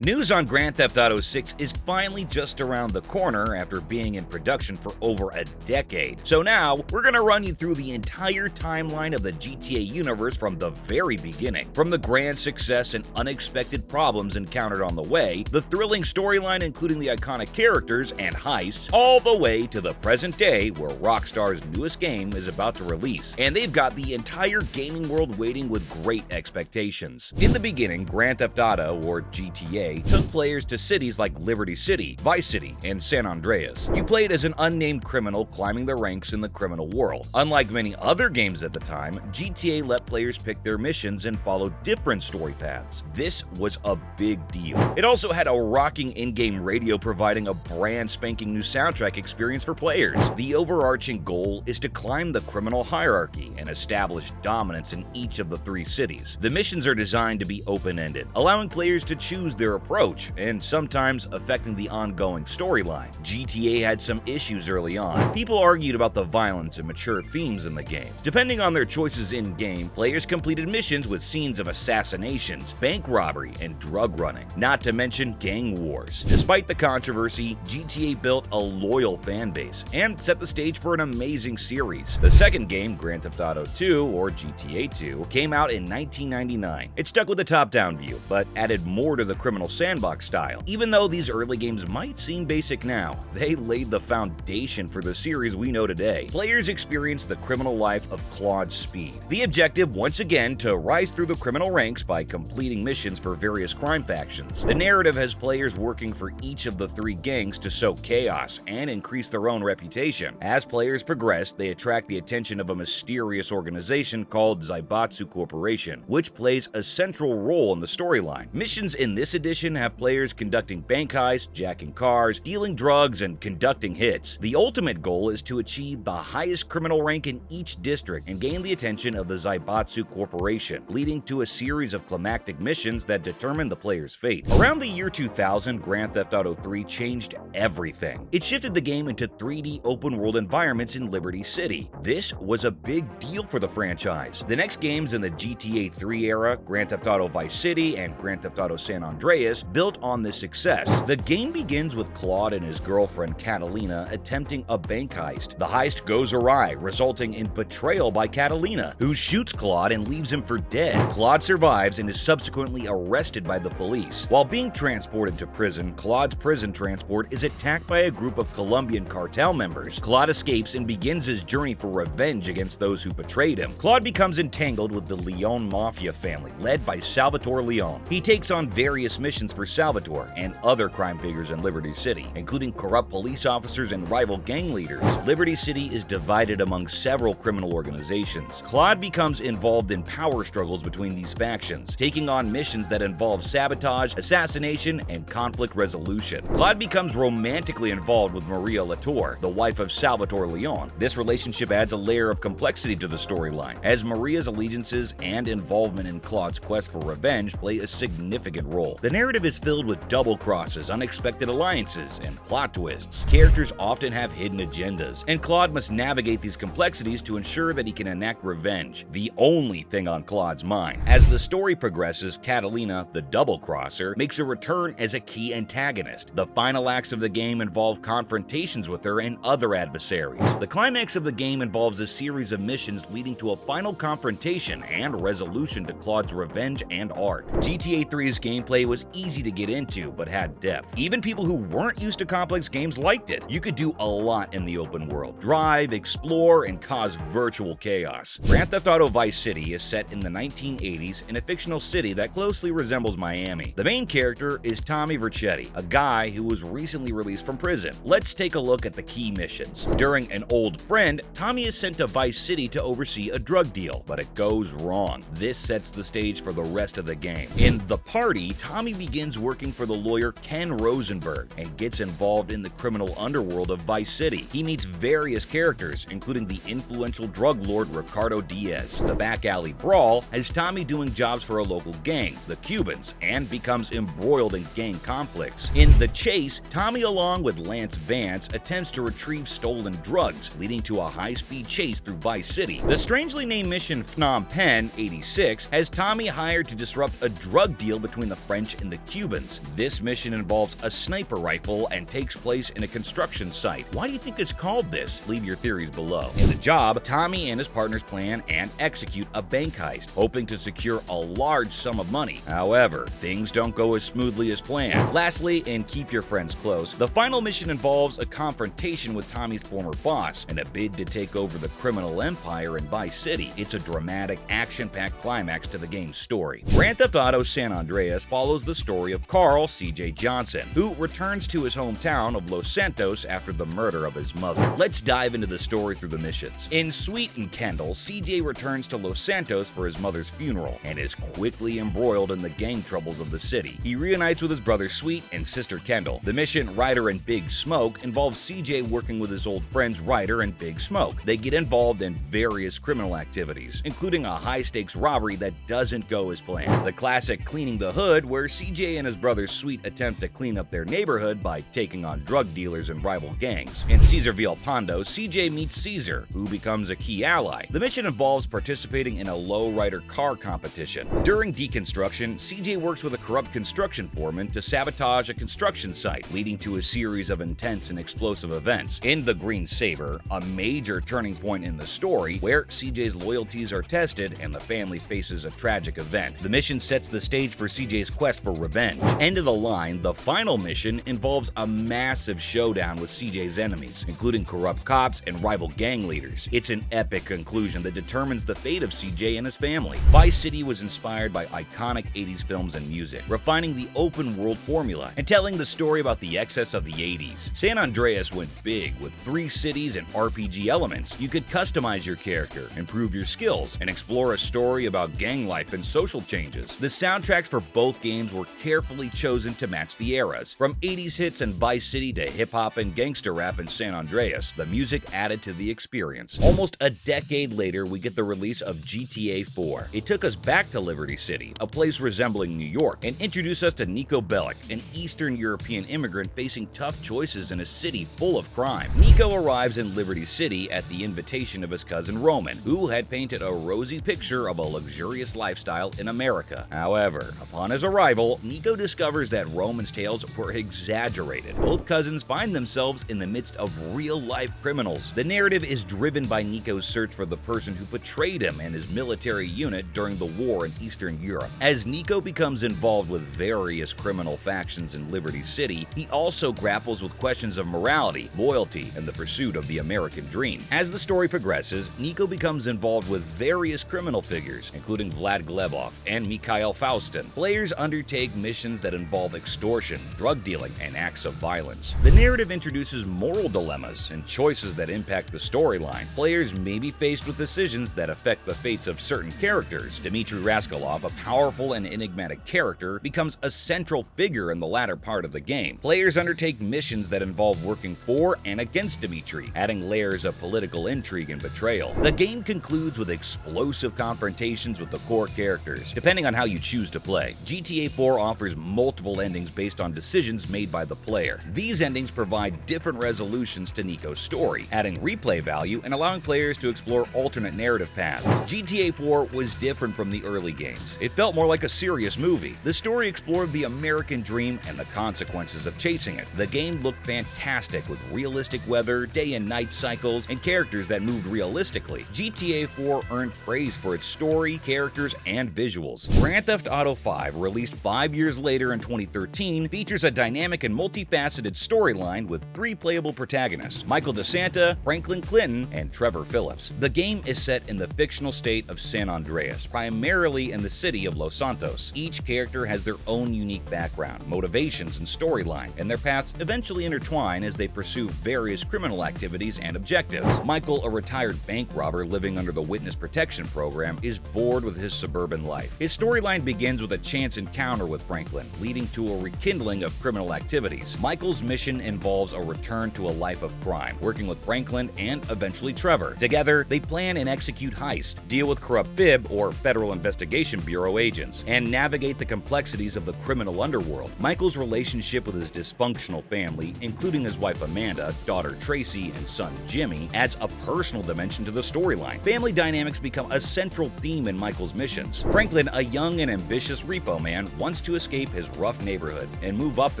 News on Grand Theft Auto 6 is finally just around the corner after being in production for over a decade. So now, we're gonna run you through the entire timeline of the GTA universe from the very beginning. From the grand success and unexpected problems encountered on the way, the thrilling storyline including the iconic characters and heists, all the way to the present day where Rockstar's newest game is about to release. And they've got the entire gaming world waiting with great expectations. In the beginning, Grand Theft Auto, or GTA, took players to cities like Liberty City, Vice City, and San Andreas. You played as an unnamed criminal climbing the ranks in the criminal world. Unlike many other games at the time, GTA let players pick their missions and follow different story paths. This was a big deal. It also had a rocking in-game radio providing a brand spanking new soundtrack experience for players. The overarching goal is to climb the criminal hierarchy and establish dominance in each of the three cities. The missions are designed to be open-ended, allowing players to choose their approach and sometimes affecting the ongoing storyline. GTA had some issues early on. People argued about the violence and mature themes in the game. Depending on their choices in-game, players completed missions with scenes of assassinations, bank robbery, and drug running, not to mention gang wars. Despite the controversy, GTA built a loyal fan base and set the stage for an amazing series. The second game, Grand Theft Auto 2, or GTA 2, came out in 1999. It stuck with the top-down view, but added more to the criminal sandbox style. Even though these early games might seem basic now, they laid the foundation for the series we know today. Players experience the criminal life of Claude Speed. The objective, once again, to rise through the criminal ranks by completing missions for various crime factions. The narrative has players working for each of the three gangs to sow chaos and increase their own reputation. As players progress, they attract the attention of a mysterious organization called Zaibatsu Corporation, which plays a central role in the storyline. Missions in this edition have players conducting bank heists, jacking cars, dealing drugs, and conducting hits. The ultimate goal is to achieve the highest criminal rank in each district and gain the attention of the Zaibatsu Corporation, leading to a series of climactic missions that determine the player's fate. Around the year 2000, Grand Theft Auto 3 changed everything. It shifted the game into 3D open-world environments in Liberty City. This was a big deal for the franchise. The next games in the GTA 3 era, Grand Theft Auto Vice City and Grand Theft Auto San Andreas, built on this success. The game begins with Claude and his girlfriend Catalina attempting a bank heist. The heist goes awry, resulting in betrayal by Catalina, who shoots Claude and leaves him for dead. Claude survives and is subsequently arrested by the police. While being transported to prison, Claude's prison transport is attacked by a group of Colombian cartel members. Claude escapes and begins his journey for revenge against those who betrayed him. Claude becomes entangled with the Leon Mafia family, led by Salvatore Leon. He takes on various missions for Salvatore and other crime figures in Liberty City, including corrupt police officers and rival gang leaders. Liberty City is divided among several criminal organizations. Claude becomes involved in power struggles between these factions, taking on missions that involve sabotage, assassination, and conflict resolution. Claude becomes romantically involved with Maria Latour, the wife of Salvatore Leon. This relationship adds a layer of complexity to the storyline, as Maria's allegiances and involvement in Claude's quest for revenge play a significant role. The narrative is filled with double crosses, unexpected alliances, and plot twists. Characters often have hidden agendas, and Claude must navigate these complexities to ensure that he can enact revenge, the only thing on Claude's mind. As the story progresses, Catalina, the double crosser, makes a return as a key antagonist. The final acts of the game involve confrontations with her and other adversaries. The climax of the game involves a series of missions leading to a final confrontation and resolution to Claude's revenge and arc. GTA 3's gameplay was easy to get into, but had depth. Even people who weren't used to complex games liked it. You could do a lot in the open world. Drive, explore, and cause virtual chaos. Grand Theft Auto Vice City is set in the 1980s in a fictional city that closely resembles Miami. The main character is Tommy Vercetti, a guy who was recently released from prison. Let's take a look at the key missions. During An Old Friend, Tommy is sent to Vice City to oversee a drug deal, but it goes wrong. This sets the stage for the rest of the game. In The Party, Tommy begins working for the lawyer Ken Rosenberg and gets involved in the criminal underworld of Vice City. He meets various characters, including the influential drug lord Ricardo Diaz. The Back Alley Brawl has Tommy doing jobs for a local gang, the Cubans, and becomes embroiled in gang conflicts. In The Chase, Tommy, along with Lance Vance, attempts to retrieve stolen drugs, leading to a high-speed chase through Vice City. The strangely named mission Phnom Penh 86 has Tommy hired to disrupt a drug deal between the French and the Cubans. This mission involves a sniper rifle and takes place in a construction site. Why do you think it's called this? Leave your theories below. In the job, Tommy and his partners plan and execute a bank heist, hoping to secure a large sum of money. However, things don't go as smoothly as planned. Lastly, and keep your friends close, the final mission involves a confrontation with Tommy's former boss in a bid to take over the criminal empire in Vice City. It's a dramatic, action-packed climax to the game's story. Grand Theft Auto San Andreas follows the story of Carl C.J. Johnson, who returns to his hometown of Los Santos after the murder of his mother. Let's dive into the story through the missions. In Sweet and Kendall, CJ returns to Los Santos for his mother's funeral and is quickly embroiled in the gang troubles of the city. He reunites with his brother Sweet and sister Kendall. The mission Ryder and Big Smoke involves CJ working with his old friends Ryder and Big Smoke. They get involved in various criminal activities, including a high-stakes robbery that doesn't go as planned. The classic Cleaning the Hood, where CJ and his brother Sweet attempt to clean up their neighborhood by taking on drug dealers and rival gangs. In Cesar Villalpando, CJ meets Caesar, who becomes a key ally. The mission involves participating in a lowrider car competition. During deconstruction, CJ works with a corrupt construction foreman to sabotage a construction site, leading to a series of intense and explosive events. In The Green Saber, a major turning point in the story, where CJ's loyalties are tested and the family faces a tragic event. The mission sets the stage for CJ's quest for revenge. End of the line, the final mission involves a massive showdown with CJ's enemies, including corrupt cops and rival gang leaders. It's an epic conclusion that determines the fate of CJ and his family. Vice City was inspired by iconic 80s films and music, refining the open world formula and telling the story about the excess of the 80s. San Andreas went big with 3 cities and RPG elements. You could customize your character, improve your skills, and explore a story about gang life and social changes. The soundtracks for both games were carefully chosen to match the eras. From 80s hits in Vice City to hip-hop and gangster rap in San Andreas, the music added to the experience. Almost a decade later, we get the release of GTA 4. It took us back to Liberty City, a place resembling New York, and introduced us to Nico Bellic, an Eastern European immigrant facing tough choices in a city full of crime. Nico arrives in Liberty City at the invitation of his cousin Roman, who had painted a rosy picture of a luxurious lifestyle in America. However, upon his arrival, Nico discovers that Roman's tales were exaggerated. Both cousins find themselves in the midst of real-life criminals. The narrative is driven by Nico's search for the person who betrayed him and his military unit during the war in Eastern Europe. As Nico becomes involved with various criminal factions in Liberty City, he also grapples with questions of morality, loyalty, and the pursuit of the American dream. As the story progresses, Nico becomes involved with various criminal figures, including Vlad Glebov and Mikhail Faustin. Players undertake missions that involve extortion, drug dealing, and acts of violence. The narrative introduces moral dilemmas and choices that impact the storyline. Players may be faced with decisions that affect the fates of certain characters. Dmitry Raskolov, a powerful and enigmatic character, becomes a central figure in the latter part of the game. Players undertake missions that involve working for and against Dmitry, adding layers of political intrigue and betrayal. The game concludes with explosive confrontations with the core characters, depending on how you choose to play. GTA 4 offers multiple endings based on decisions made by the player. These endings provide different resolutions to Nico's story, adding replay value and allowing players to explore alternate narrative paths. GTA 4 was different from the early games. It felt more like a serious movie. The story explored the American dream and the consequences of chasing it. The game looked fantastic with realistic weather, day and night cycles, and characters that moved realistically. GTA 4 earned praise for its story, characters, and visuals. Grand Theft Auto 5, released 5 years later in 2013, features a dynamic and multifaceted storyline with 3 playable protagonists: Michael DeSanta, Franklin Clinton, and Trevor Phillips. The game is set in the fictional state of San Andreas, primarily in the city of Los Santos. Each character has their own unique background, motivations, and storyline, and their paths eventually intertwine as they pursue various criminal activities and objectives. Michael, a retired bank robber living under the Witness Protection Program, is bored with his suburban life. His storyline begins with a chance encounter with Franklin, leading to a rekindling of criminal activities. Michael's mission involves a return to a life of crime, working with Franklin and eventually Trevor. Together, they plan and execute heists, deal with corrupt FIB or Federal Investigation Bureau agents, and navigate the complexities of the criminal underworld. Michael's relationship with his dysfunctional family, including his wife Amanda, daughter Tracy, and son Jimmy, adds a personal dimension to the storyline. Family dynamics become a central theme in Michael's missions. Franklin, a young and ambitious repo man, wants wants to escape his rough neighborhood and move up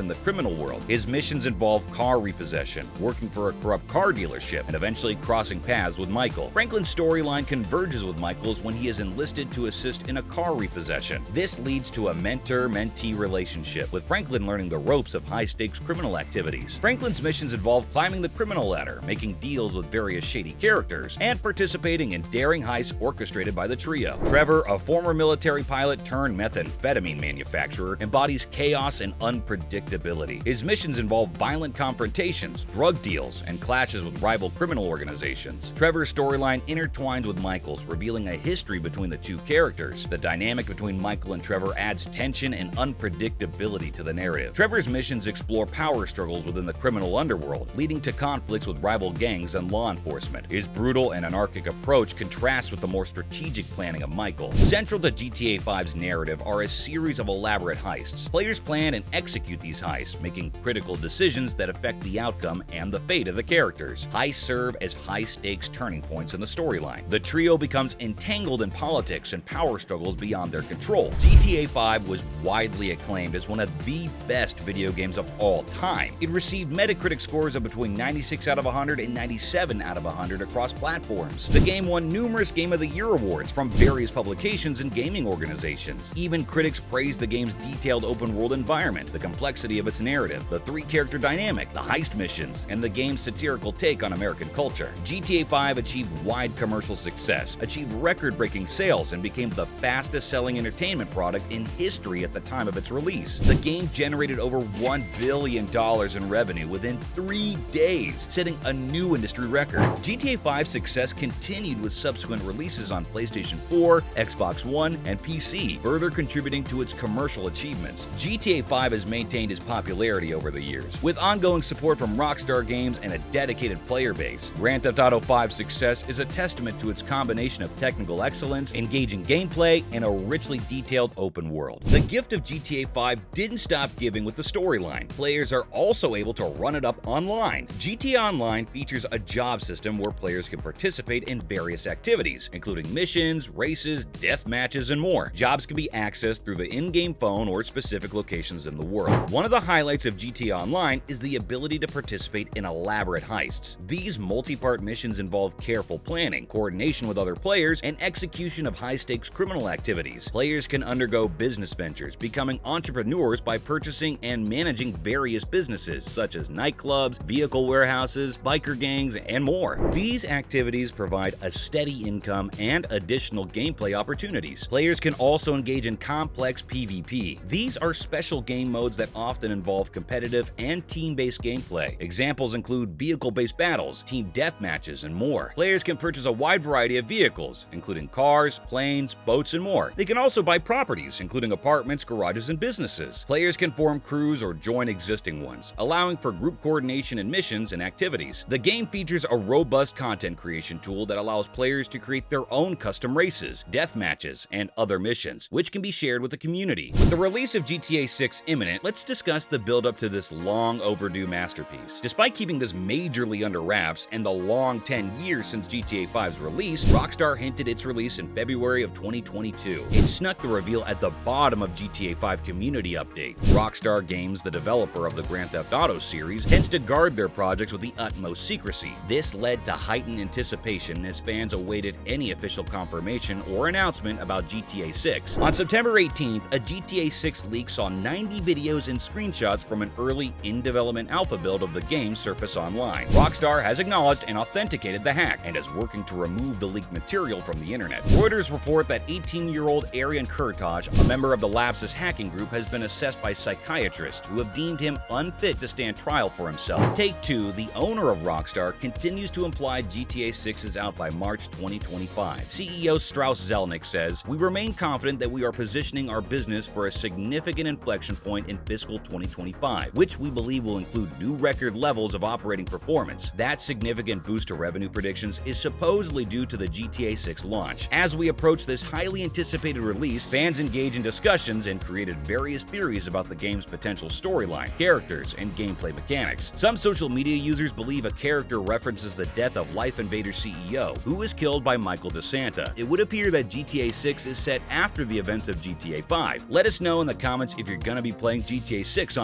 in the criminal world. His missions involve car repossession, working for a corrupt car dealership, and eventually crossing paths with Michael. Franklin's storyline converges with Michael's when he is enlisted to assist in a car repossession. This leads to a mentor-mentee relationship, with Franklin learning the ropes of high-stakes criminal activities. Franklin's missions involve climbing the criminal ladder, making deals with various shady characters, and participating in daring heists orchestrated by the trio. Trevor, a former military pilot turned methamphetamine manufacturer, embodies chaos and unpredictability. His missions involve violent confrontations, drug deals, and clashes with rival criminal organizations. Trevor's storyline intertwines with Michael's, revealing a history between the two characters. The dynamic between Michael and Trevor adds tension and unpredictability to the narrative. Trevor's missions explore power struggles within the criminal underworld, leading to conflicts with rival gangs and law enforcement. His brutal and anarchic approach contrasts with the more strategic planning of Michael. Central to GTA 5's narrative are a series of elaborate heists. Players plan and execute these heists, making critical decisions that affect the outcome and the fate of the characters. Heists serve as high-stakes turning points in the storyline. The trio becomes entangled in politics and power struggles beyond their control. GTA 5 was widely acclaimed as one of the best video games of all time. It received Metacritic scores of between 96 out of 100 and 97 out of 100 across platforms. The game won numerous Game of the Year awards from various publications and gaming organizations. Even critics praised the game's detailed open-world environment, the complexity of its narrative, the three-character dynamic, the heist missions, and the game's satirical take on American culture. GTA 5 achieved wide commercial success, achieved record-breaking sales, and became the fastest-selling entertainment product in history at the time of its release. The game generated over $1 billion in revenue within 3 days, setting a new industry record. GTA 5's success continued with subsequent releases on PlayStation 4, Xbox One, and PC, further contributing to its commercial achievements. GTA 5 has maintained its popularity over the years, with ongoing support from Rockstar Games and a dedicated player base. Grand Theft Auto 5's success is a testament to its combination of technical excellence, engaging gameplay, and a richly detailed open world. The gift of GTA 5 didn't stop giving with the storyline. Players are also able to run it up online. GTA Online features a job system where players can participate in various activities, including missions, races, death matches, and more. Jobs can be accessed through the in-game phone or specific locations in the world. One of the highlights of GTA Online is the ability to participate in elaborate heists. These multi-part missions involve careful planning, coordination with other players, and execution of high-stakes criminal activities. Players can undergo business ventures, becoming entrepreneurs by purchasing and managing various businesses such as nightclubs, vehicle warehouses, biker gangs, and more. These activities provide a steady income and additional gameplay opportunities. Players can also engage in complex PvP. These are special game modes that often involve competitive and team-based gameplay. Examples include vehicle-based battles, team deathmatches, and more. Players can purchase a wide variety of vehicles, including cars, planes, boats, and more. They can also buy properties, including apartments, garages, and businesses. Players can form crews or join existing ones, allowing for group coordination in missions and activities. The game features a robust content creation tool that allows players to create their own custom races, death matches, and other missions, which can be shared with the community. With the release of GTA 6 imminent, let's discuss the build-up to this long overdue masterpiece. Despite keeping this majorly under wraps and the long 10 years since GTA 5's release, Rockstar hinted its release in February of 2022. It snuck the reveal at the bottom of GTA 5 community update. Rockstar Games, the developer of the Grand Theft Auto series, tends to guard their projects with the utmost secrecy. This led to heightened anticipation as fans awaited any official confirmation or announcement about GTA 6. On September 18th, a GTA 6 leak saw 90 videos and screenshots from an early in-development alpha build of the game surface online. Rockstar has acknowledged and authenticated the hack and is working to remove the leaked material from the internet. Reuters report that 18-year-old Arian Kurtaj, a member of the Lapsus hacking group, has been assessed by psychiatrists who have deemed him unfit to stand trial for himself. Take-Two, the owner of Rockstar, continues to imply GTA 6 is out by March 2025. CEO Strauss Zelnick says, "We remain confident that we are positioning our business for a significant inflection point in fiscal 2025, which we believe will include new record levels of operating performance. That significant boost to revenue predictions is supposedly due to the GTA 6 launch. As we approach this highly anticipated release, fans engage in discussions and created various theories about the game's potential storyline, characters, and gameplay mechanics. Some social media users believe a character references the death of Life Invader CEO, who was killed by Michael DeSanta. It would appear that GTA 6 is set after the events of GTA 5. Let Let us know in the comments if you're going to be playing GTA 6 on